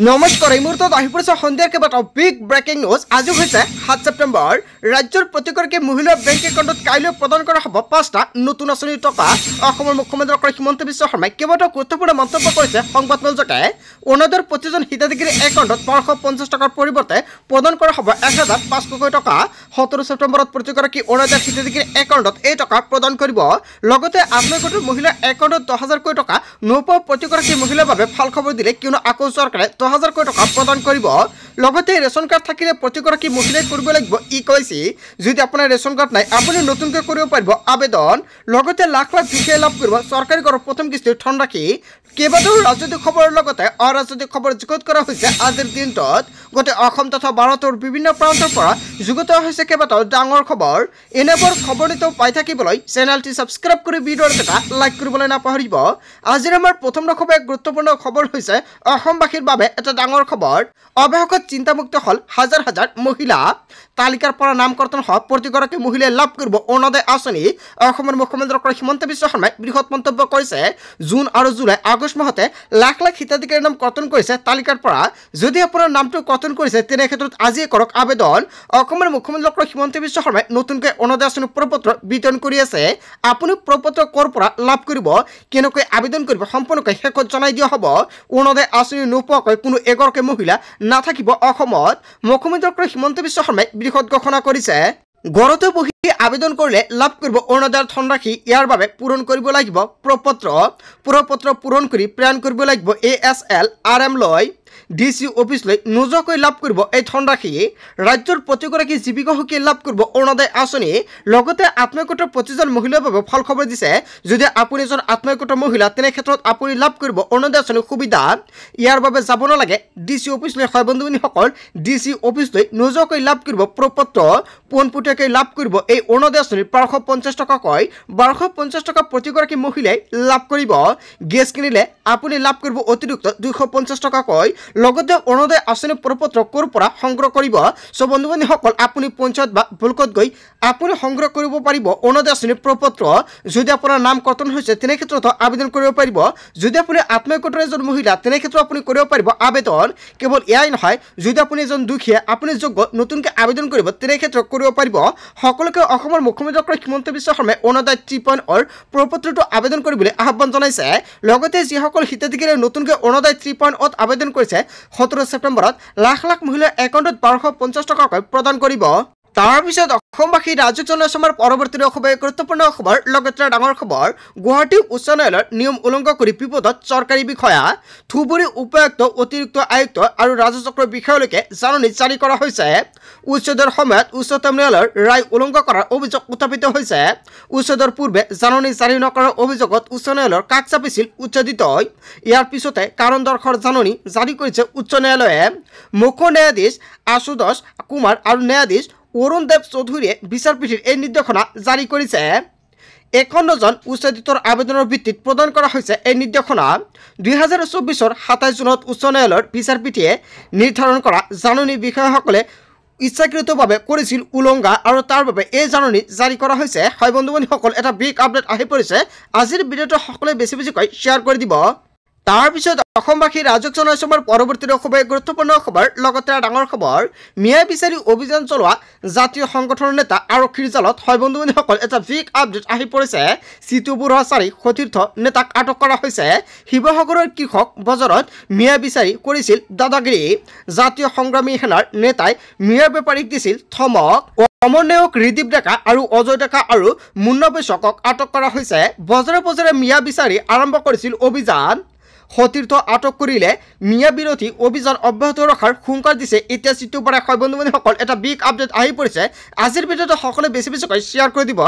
নমস্কাৰ এই মুহূৰ্তত আহি পৰিছে সন্ধিয়াৰ কেইবাটাও বিগ ব্ৰেকিং নিউজ। আজি হৈছে ৭ ছেপ্টেম্বৰ। ৰাজ্যৰ প্ৰতিগৰাকী মহিলাৰ বেংক একাউণ্টত কাইলৈ প্ৰদান কৰা হ'ব ৫টা নতুন আঁচনিৰ টকা। অসমৰ মুখ্যমন্ত্ৰী ডক্টৰ হিমন্ত বিশ্ব শৰ্মাই কেইবাটাও গুৰুত্বপূৰ্ণ মন্তব্য কৰিছে সংবাদমেলযোগে। অৰুণোদয়ৰ প্ৰতিজন হিতাধিকাৰীৰ একাউণ্টত ১২৫০ টকাৰ পৰিৱৰ্তে প্ৰদান কৰা হ'ব ১৫০০ টকা। ১৭ ছেপ্টেম্বৰত প্ৰতিগৰাকী অৰুণোদয়ৰ হিতাধিকাৰীৰ একাউণ্টত এই টকা প্ৰদান কৰিব। লগতে আত্মীয়গোটৰ মহিলাৰ একাউণ্টত ১০০০০ টকা নোপোৱা প্ৰতিগৰাকী মহিলাৰ বাবে ভাল খবৰ দিলে, কিয়নো আকৌ চৰকাৰে ১০০০০ টকা প্ৰদান কৰিব। লগতে ৰেচন কাৰ্ড থাকিলে প্ৰতিগৰাকী মহিলাই কৰিব লাগিব ই-KYC। যদি আপোনাৰ ৰেচন কাৰ্ড নাই, আপুনি নতুনকৈ কৰিব পাৰিব আবেদন। লগতে লাখ লাখ দুখীয়াই লাভ কৰিব চৰকাৰী ঘৰৰ প্ৰথম কিস্তিৰ ধনৰাশি। কেইবাটাও ৰাজনৈতিক খবৰৰ লগতে অৰাজনৈতিক খবৰ যুগুত কৰা হৈছে আজিৰ দিনটোত। গোটেই অসম তথা ভাৰতৰ বিভিন্ন প্ৰান্তৰ পৰা যুগুত হৈছে কেইবাটাও ডাঙৰ খবৰ। এনেবোৰ খবৰ নিতৌ পাই থাকিবলৈ চেনেলটি ছাবস্ক্ৰাইব কৰি ভিডিঅ'ৰ এটা লাইক কৰিবলৈ নাপাহৰিব। আজিৰ আমাৰ প্ৰথম খবৰ এক গুৰুত্বপূৰ্ণ খবৰ হৈছে অসমবাসীৰ বাবে এটা ডাঙৰ খবৰ। অৱশেষত চিন্তামুক্ত হ'ল হাজাৰ হাজাৰ মহিলা। তালিকাৰ পৰা নাম কৰ্তন হোৱা প্ৰতিগৰাকী মহিলাই লাভ কৰিব অৰুণোদয় আঁচনি। অসমৰ মুখ্যমন্ত্ৰী ডক্টৰ হিমন্ত বিশ্ব শৰ্মাই বৃহৎ মন্তব্য কৰিছে। জুন আৰু জুলাই আগষ্ট মাহতে লাখ লাখ হিতাধিকাৰীৰ নাম কৰ্তন কৰিছে তালিকাৰ পৰা। যদি আপোনাৰ নামটো কৰ্তন কৰিছে তেনে ক্ষেত্ৰত আজিয়ে কৰক আবেদন। অসমৰ মুখ্যমন্ত্ৰী ডক্টৰ হিমন্ত বিশ্ব শৰ্মাই নতুনকৈ অৰুণোদয় আঁচনিৰ প্ৰপত্ৰ বিতৰণ কৰি আছে। আপুনি প্ৰপত্ৰ ক'ৰ পৰা লাভ কৰিব, কেনেকৈ আবেদন কৰিব সম্পূৰ্ণকৈ শেষত জনাই দিয়া হ'ব। অৰুণোদয় আঁচনি নোপোৱাকৈ কোনো এগৰাকী মহিলা নাথাকিব অসমত। মুখ্যমন্ত্ৰী ডক্টৰ হিমন্ত বিশ্ব শৰ্মাই বৃহৎ ঘোষণা কৰিছে। ঘৰতে বহি আবেদন কৰিলে লাভ কৰিব অৰুণোদয়ৰ ধনৰাশি। ইয়াৰ বাবে পূৰণ কৰিব লাগিব প্ৰপত্ৰ পূৰণ কৰি প্ৰেৰণ কৰিব লাগিব ASL RM লৈ DC অফিচলৈ নোযোৱাকৈ লাভ কৰিব এই ধনৰাশি। ৰাজ্যৰ প্ৰতিগৰাকী জীৱিকা সখীয়ে লাভ কৰিব অৰুণোদয় আঁচনি। লগতে আত্মীয়গোটৰ প্ৰতিজন মহিলাৰ বাবে ভাল খবৰ দিছে। যদি আপুনি এজন আত্মীয়গোটৰ মহিলা তেনে ক্ষেত্ৰত আপুনি লাভ কৰিব অৰুণোদয় আঁচনিৰ সুবিধা। ইয়াৰ বাবে যাব নালাগে DC অফিচলৈ। হয় বন্ধু-বান্ধৱীসকল, DC অফিচলৈ নোযোৱাকৈ লাভ কৰিব প্ৰপত্ৰ পোনপটীয়াকৈ লাভ কৰিব এই অৰুণোদয় আঁচনিৰ ১২৫০ টকাকৈ। ১২৫০ টকা প্ৰতিগৰাকী মহিলাই লাভ কৰিব। গেছ কিনিলে আপুনি লাভ কৰিব অতিৰিক্ত ২৫০ টকাকৈ। লগতে অৰুণোদয় আঁচনিৰ প্ৰপত্ৰ ক'ৰ পৰা সংগ্ৰহ কৰিব। চ' বন্ধু-বান্ধৱীসকল, আপুনি পঞ্চায়ত বা ব্লকত গৈ আপুনি সংগ্ৰহ কৰিব পাৰিব অৰুণোদয় আঁচনিৰ প্ৰপত্ৰ। যদি আপোনাৰ নাম কৰ্তন হৈছে তেনে ক্ষেত্ৰত আবেদন কৰিব পাৰিব। যদি আপুনি আত্মীয়গোটৰ এজন মহিলা তেনে ক্ষেত্ৰত আপুনি কৰিব পাৰিব আবেদন। কেৱল এয়াই নহয়, যদি আপুনি এজন দুখীয়া আপুনি যোগ্য নতুনকৈ আবেদন কৰিব তেনে ক্ষেত্ৰত কৰিব পাৰিব। সকলোকে অসমৰ মুখ্যমন্ত্ৰী ডক্টৰ হিমন্ত বিশ্ব শৰ্মাই অৰুণোদয় 3.0ৰ প্ৰপত্ৰটো আবেদন কৰিবলৈ আহ্বান জনাইছে। লগতে যিসকল হিতাধিকাৰীয়ে নতুনকৈ অৰুণোদয় 3.0ত আবেদন কৰিছে ১৭ ছেপ্টেম্বৰত লাখ লাখ মহিলাৰ একাউণ্টত ১২৫০ টকাকৈ প্ৰদান কৰিব। তাৰ পিছত অসমবাসী ৰাজ্যক জনাইছে আমাৰ পৰৱৰ্তী খবৰ গুৰুত্বপূৰ্ণ খবৰ। লগতে ডাঙৰ খবৰ, গুৱাহাটী উচ্চ ন্যায়ালয়ৰ নিয়ম উলংঘা কৰি বিপদত চৰকাৰী বিষয়া। ধুবুৰী উপায়ুক্ত, অতিৰিক্ত আয়ুক্ত আৰু ৰাজচক্ৰৰ বিষয়ালৈকে জাননী জাৰি কৰা হৈছে। উচ্ছেদৰ সময়ত উচ্চতম ন্যায়ালয়ৰ ৰায় উলংঘা কৰাৰ অভিযোগ উত্থাপিত হৈছে। উচ্ছেদৰ পূৰ্বে জাননী জাৰি নকৰাৰ অভিযোগত উচ্চ ন্যায়ালয়ৰ কাষ চাপিছিল উচ্ছেদিতই। ইয়াৰ পিছতে কাৰণ দৰ্শৰ জাননী জাৰি কৰিছে উচ্চ ন্যায়ালয়ে। মুখ্য ন্যায়াধীশ আশুতোষ কুমাৰ আৰু ন্যায়াধীশ অৰুণ দেৱ চৌধুৰীয়ে বিচাৰপীঠৰ এই নিৰ্দেশনা জাৰি কৰিছে। ৫১ জন উচ্ছেদিতৰ আবেদনৰ ভিত্তিত প্ৰদান কৰা হৈছে এই নিৰ্দেশনা। ২০২৪ চনৰ ২৭ জুনত উচ্চ ন্যায়ালয়ৰ বিচাৰপীঠে নিৰ্ধাৰণ কৰা জাননী বিষয়াসকলে ইচ্ছাকৃতভাৱে কৰিছিল উলংঘা আৰু তাৰ বাবে এই জাননী জাৰি কৰা হৈছে। হয় বন্ধু-বান্ধৱীসকল, এটা বিগ আপডেট আহি পৰিছে। আজিৰ ভিডিঅ'টো সকলোৱে বেছি বেছিকৈ শ্বেয়াৰ কৰি দিব। তাৰপিছত অসমবাসী ৰাজ্যক জনাইছে আমাৰ পৰৱৰ্তী খবৰ গুৰুত্বপূৰ্ণ খবৰ। লগতে ডাঙৰ খবৰ, ন্যায় বিচাৰি অভিযান চলোৱা জাতীয় সংগঠনৰ নেতা আৰক্ষীৰ জালত। হয় বন্ধু-বান্ধৱীসকল, এটা বিগ আপডেট আহি পৰিছে। চিতু বৰুৱা চাৰি সতীৰ্থ নেতাক আটক কৰা হৈছে। শিৱসাগৰৰ কৃষক বজাৰত ন্যায় বিচাৰি কৰিছিল দাদাগিৰি। জাতীয় সংগ্ৰামী সেনাৰ নেতাই ন্যায় বেপাৰীক দিছিল ধমক। সমন্বয়ক ৰিদীপ ডেকা আৰু অজয় ডেকা আৰু মুন্না বেচকক আটক কৰা হৈছে। বজাৰে বজাৰে ন্যায় বিচাৰি আৰম্ভ কৰিছিল অভিযান। সতীৰ্থ আটক কৰিলে মিয়া বিৰোধী অভিযান অব্যাহত ৰখাৰ হুংকাৰ দিছে এতিয়া চিতু বৰাই। হয় বন্ধু-বান্ধৱীসকল, এটা বিগ আপডেট আহি পৰিছে। আজিৰ ভিডিঅ'টো সকলোৱে বেছি বেছিকৈ শ্বেয়াৰ কৰি দিব।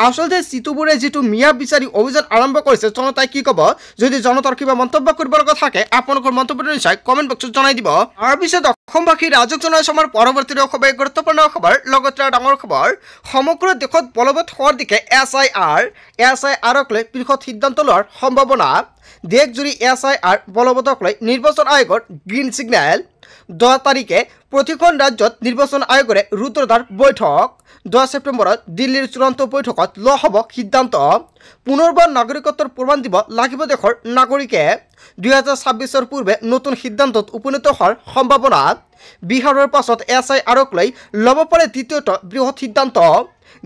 আচলতে চিতু বৰাই যিটো মিয়া বিচাৰি অভিযান আৰম্ভ কৰিছে, জনতাই কি ক'ব? যদি জনতাৰ কিবা মন্তব্য কৰিব লগা থাকে আপোনালোকৰ মন্তব্যটো নিশ্চয় কমেণ্ট বক্সত জনাই দিব। তাৰপিছত অসমবাসী ৰাজ্যক জনাইছে আমাৰ পৰৱৰ্তী খবৰ গুৰুত্বপূৰ্ণ খবৰ। লগতে ডাঙৰ খবৰ, সমগ্ৰ দেশত বলবৎ হোৱাৰ দিশে SIRক লৈ বৃহৎ সিদ্ধান্ত লোৱাৰ সম্ভাৱনা। দেশজুৰি SIR বলবৎক লৈ নিৰ্বাচন আয়োগৰ গ্ৰীণ সিগনেল 10 তাৰিখে প্ৰতিখন ৰাজ্যত নিৰ্বাচন আয়োগৰে ৰুদ্ৰদ্বাৰ বৈঠক 10 ছেপ্টেম্বৰত দিল্লীৰ চূড়ান্ত বৈঠকত লোৱা হ'ব সিদ্ধান্ত পুনৰবাৰ নাগৰিকত্বৰ প্ৰমাণ দিব লাগিব দেশৰ নাগৰিকে 2026 পূৰ্বে নতুন সিদ্ধান্তত উপনীত হোৱাৰ সম্ভাৱনা বিহাৰৰ পাছত SIRক লৈ ল'ব পাৰে দ্বিতীয়টো বৃহৎ সিদ্ধান্ত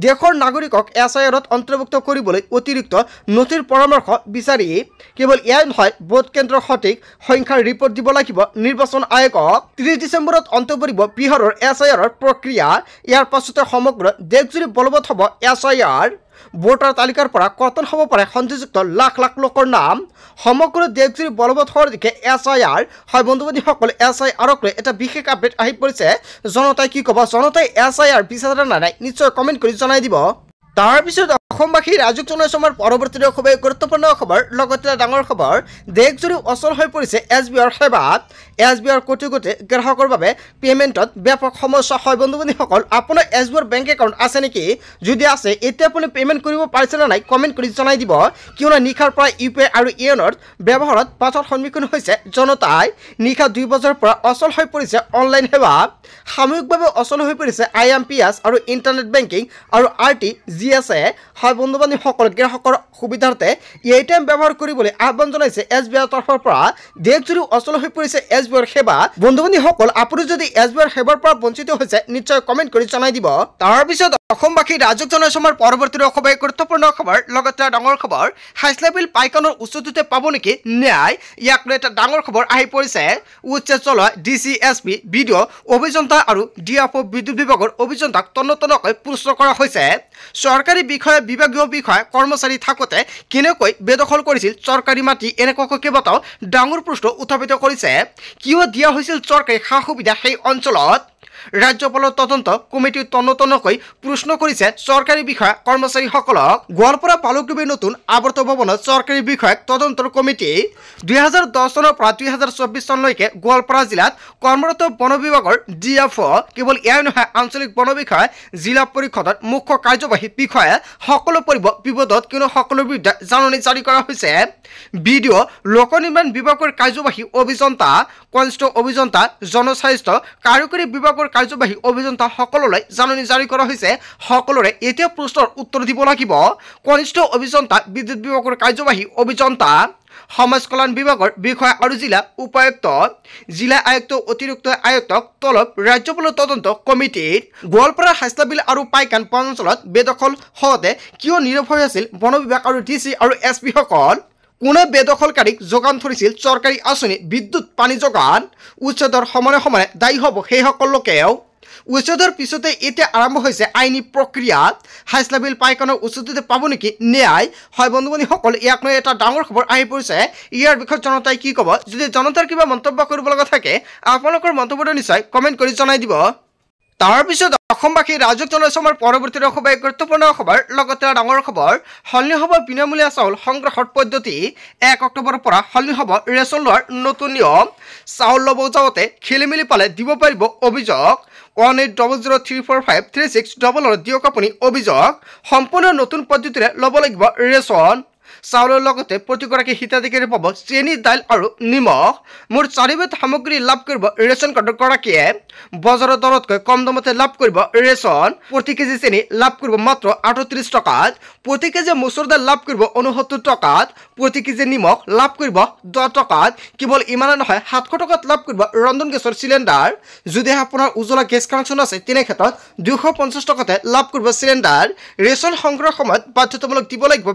দেশৰ নাগৰিকক SIRত অন্তৰ্ভুক্ত কৰিবলৈ অতিৰিক্ত নথিৰ পৰামৰ্শ বিচাৰি কেৱল এয়াই নহয় ভোট কেন্দ্ৰৰ সঠিক সংখ্যাৰ ৰিপৰ্ট দিব লাগিব নিৰ্বাচন আয়োগক 30 ডিচেম্বৰত অন্ত পৰিব বিহাৰৰ SIRৰ প্ৰক্ৰিয়া ইয়াৰ পাছতে সমগ্ৰ দেশজুৰি বলবৎ হ'ব SIR ভোটাৰ তালিকাৰ পৰা কৰ্তন হ'ব পাৰে সন্দেহযুক্ত লাখ লাখ লোকৰ নাম সমগ্ৰ দেশজুৰি বলবৎ হোৱাৰ দিশে SIR হয় বন্ধুবান্ধৱীসকল SIRক লৈ এটা বিশেষ আপডেট আহি পৰিছে জনতাই কি ক'ব জনতাই SIR বিচাৰে নাই নিশ্চয় কমেণ্ট কৰি জনাই দিব তাৰপিছত অসমবাসী ৰাজুক জনাইছো আমাৰ পৰৱৰ্তী খুবেই গুৰুত্বপূৰ্ণ খবৰ লগতে ডাঙৰ খবৰ দেশজুৰি অচল হৈ পৰিছে SBIৰ সেৱা SBIৰ কোটি কোটি গ্ৰাহকৰ বাবে পেমেণ্টত ব্যাপক সমস্যা হয় বন্ধুবান্ধৱীসকল আপোনাৰ SBIৰ বেংক একাউণ্ট আছে নেকি যদি আছে এতিয়া আপুনি পেমেণ্ট কৰিব পাৰিছে নে নাই কমেণ্ট কৰি জনাই দিব কিয়নো নিশাৰ পৰা UPI আৰু ইয়নৰ ব্যৱহাৰত বাধাৰ সন্মুখীন হৈছে জনতাই নিশা 2 বজাৰ পৰা অচল হৈ পৰিছে অনলাইন সেৱা সাময়িকভাৱে অচল হৈ পৰিছে IMPS আৰু ইণ্টাৰনেট বেংকিং আৰু RTGS হয় বন্ধুবান্ধৱীসকল গ্ৰাহকৰ সুবিধাৰ্থে ATM ব্যৱহাৰ কৰিবলৈ আহ্বান জনাইছে SBIৰ তৰফৰ পৰা দেশজুৰি অচল হৈ পৰিছে SBIৰ সেৱা বন্ধুবান্ধৱীসকল আপুনি যদি SBIৰ সেৱাৰ পৰা বঞ্চিত হৈছে নিশ্চয় কমেণ্ট কৰি জনাই দিব তাৰপিছত অসমবাসী ৰাজুক জনাইছো আমাৰ পৰৱৰ্তী খুবেই গুৰুত্বপূৰ্ণ খবৰ লগতে ডাঙৰ খবৰ হাইস্কুল বিল পাইকানৰ উচ্চততে পাব নেকি ন্যায় ইয়াক লৈ এটা ডাঙৰ খবৰ আহি পৰিছে উচ্চ চলোৱা DCSP ভিডিঅ' অভিযন্তা আৰু DFO বিদ্যুৎ বিভাগৰ অভিযন্তাক তন্নতন্নকৈ প্ৰশ্ন কৰা হৈছে চৰকাৰী বিষয়া বিভাগীয় বিষয়া কৰ্মচাৰী থাকোতে কেনেকৈ বেদখল কৰিছিল চৰকাৰী মাটি এনেকুৱাকৈ কেইবাটাও ডাঙৰ প্ৰশ্ন উত্থাপিত কৰিছে কিয় দিয়া হৈছিল চৰকাৰী সা সুবিধা সেই অঞ্চলত ৰাজ্যপালৰ তদন্ত কমিটি তন্নতন্নকৈ প্ৰশ্ন কৰিছে চৰকাৰী বিষয়া কৰ্মচাৰীসকলক গোৱালপাৰা পালকডুবিৰ নতুন আৱৰ্ত ভৱনত চৰকাৰী বিষয়াক তদন্তৰ কমিটি 2010 চনৰ পৰা 2024 চনলৈকে গোৱালপাৰা জিলাত কৰ্মৰত বন বিভাগৰ DFO কেৱল এয়াই নহয় আঞ্চলিক বন বিষয়া জিলা পৰিষদৰ মুখ্য কাৰ্যবাহী বিষয়া সকলো পৰিব বিপদত কিয়নো সকলোৰ বিৰুদ্ধে জাননী জাৰি কৰা হৈছে ভিডিঅ' লোক নিৰ্মাণ বিভাগৰ কাৰ্যবাহী অভিযন্তা কনিষ্ঠ অভিযন্তা জনস্বাস্থ্য কাৰিকৰী বিভাগৰ কাৰ্যবাহী অভিযন্তা সকললৈ জাননী জাৰি কৰা হৈছে সকলোৰে এতিয়া প্ৰশ্নৰ উত্তৰ দিব লাগিব কনিষ্ঠ অভিযন্তা বিদ্যুৎ বিভাগৰ কাৰ্যবাহী অভিযন্তা সমাজ কল্যাণ বিভাগৰ বিষয়া আৰু জিলা উপায়ুক্ত জিলা আয়ুক্ত অতিৰিক্ত আয়ুক্তক তলব ৰাজ্যপালৰ তদন্ত কমিটিৰ গোৱালপাৰা হাইস্কুল বিল আৰু পাইকান বনাঞ্চলত বেদখল হওঁতে কিয় নীৰৱ হৈ আছিল বন বিভাগ আৰু DC আৰু SP সকল কোনে বেদখলকাৰীক যোগান ধৰিছিল চৰকাৰী আঁচনি বিদ্যুৎ পানী যোগান উচ্ছেদৰ সময়ে সময়ে দায়ী হ'ব সেই সকল লোকেও উচ্ছেদৰ পিছতে এতিয়া আৰম্ভ হৈছে আইনী প্ৰক্ৰিয়া হাইস্কুল বিল পাইকানৰ উচ্ছেদতে পাব নেকি ন্যায় হয় বন্ধুবান্ধৱীসকল ইয়াক লৈ এটা ডাঙৰ খবৰ আহি পৰিছে ইয়াৰ বিষয়ে জনতাই কি ক'ব যদি জনতাৰ কিবা মন্তব্য কৰিব লগা থাকে আপোনালোকৰ মন্তব্যটো নিশ্চয় কমেণ্ট কৰি জনাই দিব তাৰপিছত অসমবাসী ৰাজুক জনাইছো আমাৰ পৰৱৰ্তী খুবেই গুৰুত্বপূৰ্ণ খবৰ লগতে ডাঙৰ খবৰ সলনি হ'ব বিনামূলীয়া চাউল সংগ্ৰহৰ পদ্ধতি 1 অক্টোবৰৰ পৰা সলনি হ'ব ৰেচন লোৱাৰ নতুন নিয়ম চাউল ল'ব যাওঁতে খেলিমেলি পালে দিব পাৰিব অভিযোগ 1800345360 দিয়ক আপুনি অভিযোগ সম্পূৰ্ণ নতুন পদ্ধতিৰে ল'ব লাগিব ৰেচন চাউলৰ লগতে প্ৰতিগৰাকী হিতাধিকাৰী পাব চেনি দাইল আৰু নিমখ মোৰ 4বিধ সামগ্ৰী লাভ কৰিব ৰেচন কাৰ্ডৰ গৰাকীয়ে বজাৰৰ দৰতকৈ কম দামতে লাভ কৰিব ৰেচন প্ৰতি কেজি চেনি লাভ কৰিব মাত্ৰ 38 টকাত প্ৰতি কেজি মচুৰ দাইল লাভ কৰিব 69 টকাত প্ৰতি কেজি নিমখ লাভ কৰিব 10 টকাত কেৱল ইমানে নহয় 700 টকাত লাভ কৰিব ৰন্ধন গেছৰ চিলিণ্ডাৰ যদি আপোনাৰ উজ্জ্বলা গেছ কানেকশ্যন আছে তেনে ক্ষেত্ৰত 250 টকাতে লাভ কৰিব চিলিণ্ডাৰ ৰেচন সংগ্ৰহৰ সময়ত বাধ্যতামূলক দিব লাগিব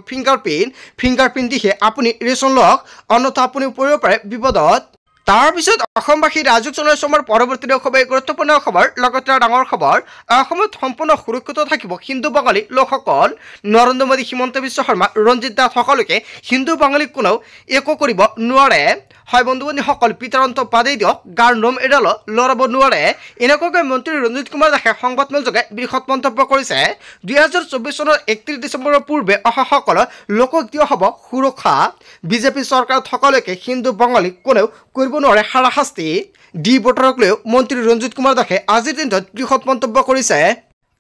ফিংগাৰপ্ৰিণ্ট দিহে আপুনি ৰেচন লওক অন্যথা আপুনি পৰিব পাৰে বিপদত তাৰপিছত অসমবাসী ৰাজুক জনাইছো আমাৰ পৰৱৰ্তী খুবেই গুৰুত্বপূৰ্ণ খবৰ লগতে ডাঙৰ খবৰ অসমত সম্পূৰ্ণ সুৰক্ষিত থাকিব হিন্দু বাঙালী লোকসকল নৰেন্দ্ৰ মোদী হিমন্ত বিশ্ব শৰ্মা ৰঞ্জিত দাস সকলোকে হিন্দু বাঙালীক কোনেও একো কৰিব নোৱাৰে হয় বন্ধুবান্ধৱীসকল পিতাৰন্ত বাদেই দিয়ক গাৰ নোম এডাল লৰাব নোৱাৰে এনেকুৱাকৈ মন্ত্ৰী ৰঞ্জিত কুমাৰ দাসে সংবাদমেলযোগে বৃহৎ মন্তব্য কৰিছে 2024 চনৰ 31 ডিচেম্বৰৰ পূৰ্বে অহা সকল লোকক দিয়া হ'ব সুৰক্ষা বিজেপি চৰকাৰত সকলোকে হিন্দু বাঙালীক কোনেও কৰিব নোৱাৰে হাৰাশাস্তি ডি ভোটাৰক লৈ মন্ত্ৰী ৰঞ্জিত কুমাৰ দাসে আজিৰ দিনটোত বৃহৎ মন্তব্য কৰিছে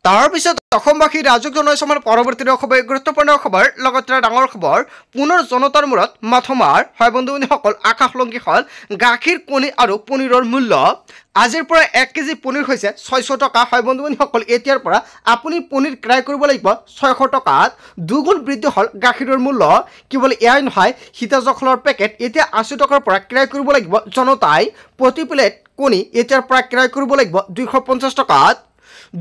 তাৰ পিছত অসমবাসী ৰাজক জনাইছে আমাৰ পৰৱৰ্তী খবৰ গুৰুত্বপূৰ্ণ খবৰ লগতে ডাঙৰ খবৰ পুনৰ জনতাৰ মূৰত মাথমাৰ হয় বন্ধু বান্ধৱীসকল আকাশলংঘী হ'ল গাখীৰ কণী আৰু পনীৰৰ মূল্য আজিৰ পৰা 1 কেজি পনীৰ হৈছে 600 টকা হয় বন্ধু বান্ধৱীসকল এতিয়াৰ পৰা আপুনি পনীৰ ক্ৰয় কৰিব লাগিব 600 টকাত দুগুণ বৃদ্ধি হ'ল গাখীৰৰ মূল্য কেৱল এয়াই নহয় সীতাজখলৰ পেকেট এতিয়া 80 টকাৰ পৰা ক্ৰয় কৰিব লাগিব জনতাই প্ৰতি প্লেট কণী এতিয়াৰ পৰা ক্ৰয় কৰিব লাগিব 250 টকাত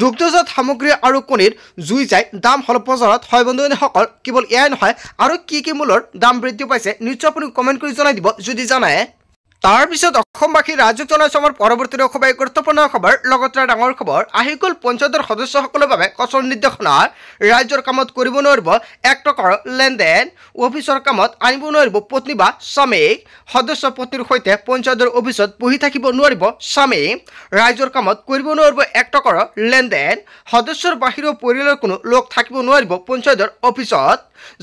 দুগ্ধজাত সামগ্ৰী আৰু কণীৰ জুই যায় দাম হল বজাৰত হয় বন্ধু বান্ধৱীসকল কেৱল এয়াই নহয় আৰু কি মূল্যৰ দাম বৃদ্ধি পাইছে নিশ্চয় আপুনি কমেণ্ট কৰি জনাই দিব যদি জানে তাৰ পিছত অসমবাসী ৰাজক জনাইছে আমাৰ পৰৱৰ্তী খবৰ গুৰুত্বপূৰ্ণ খবৰ লগতে ডাঙৰ খবৰ আহি গ'ল পঞ্চায়তৰ সদস্যসকলৰ বাবে কঠোৰ নিৰ্দেশনা ৰাজ্যৰ কামত কৰিব নোৱাৰিব 1 টকাৰ লেনদেন অফিচৰ কামত আনিব নোৱাৰিব পত্নী বা স্বামীক সদস্য পত্নীৰ সৈতে পঞ্চায়তৰ অফিচত বহি থাকিব নোৱাৰিব স্বামী ৰাজ্যৰ কামত কৰিব নোৱাৰিব 1 টকাৰ লেনদেন সদস্যৰ বাহিৰৰ পৰিয়ালৰ কোনো লোক থাকিব নোৱাৰিব পঞ্চায়তৰ অফিচত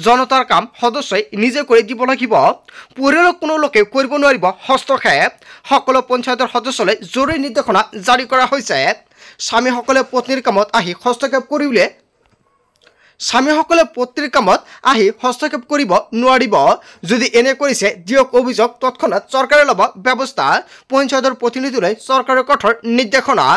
জনতাৰ কাম সদস্যই নিজে কৰি দিব লাগিব পৰিয়ালৰ কোনো লোকে কৰিব নোৱাৰিব হস্তক্ষেপ সকলো পঞ্চায়তৰ সদস্যলৈ জৰুৰী নিৰ্দেশনা জাৰি কৰা হৈছে স্বামীসকলে পত্নীৰ কামত আহি হস্তক্ষেপ কৰিলে স্বামীসকলে পত্নীৰ কামত আহি হস্তক্ষেপ কৰিব নোৱাৰিব যদি এনে কৰিছে দিয়ক অভিযোগ তৎক্ষণাৎ চৰকাৰে ল'ব ব্যৱস্থা পঞ্চায়তৰ প্ৰতিনিধিলৈ চৰকাৰৰ কঠোৰ নিৰ্দেশনা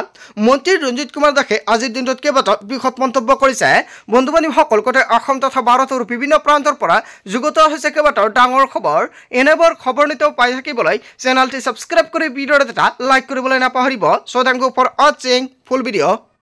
মন্ত্ৰী ৰঞ্জিত কুমাৰ দাসে আজিৰ দিনটোত কেইবাটাও বৃহৎ মন্তব্য কৰিছে বন্ধু বান্ধৱীসকল গোটেই অসম তথা ভাৰতৰ বিভিন্ন প্ৰান্তৰ পৰা যুগত হৈছে কেইবাটাও ডাঙৰ খবৰ এনেবোৰ খবৰ নিতেও পাই থাকিবলৈ চেনেলটি ছাবস্ক্ৰাইব কৰি ভিডিঅ'ত এটা লাইক কৰিবলৈ নাপাহৰিব সো থ্যাংক ইউ ফৰ ৱাচিং ফুল ভিডিঅ'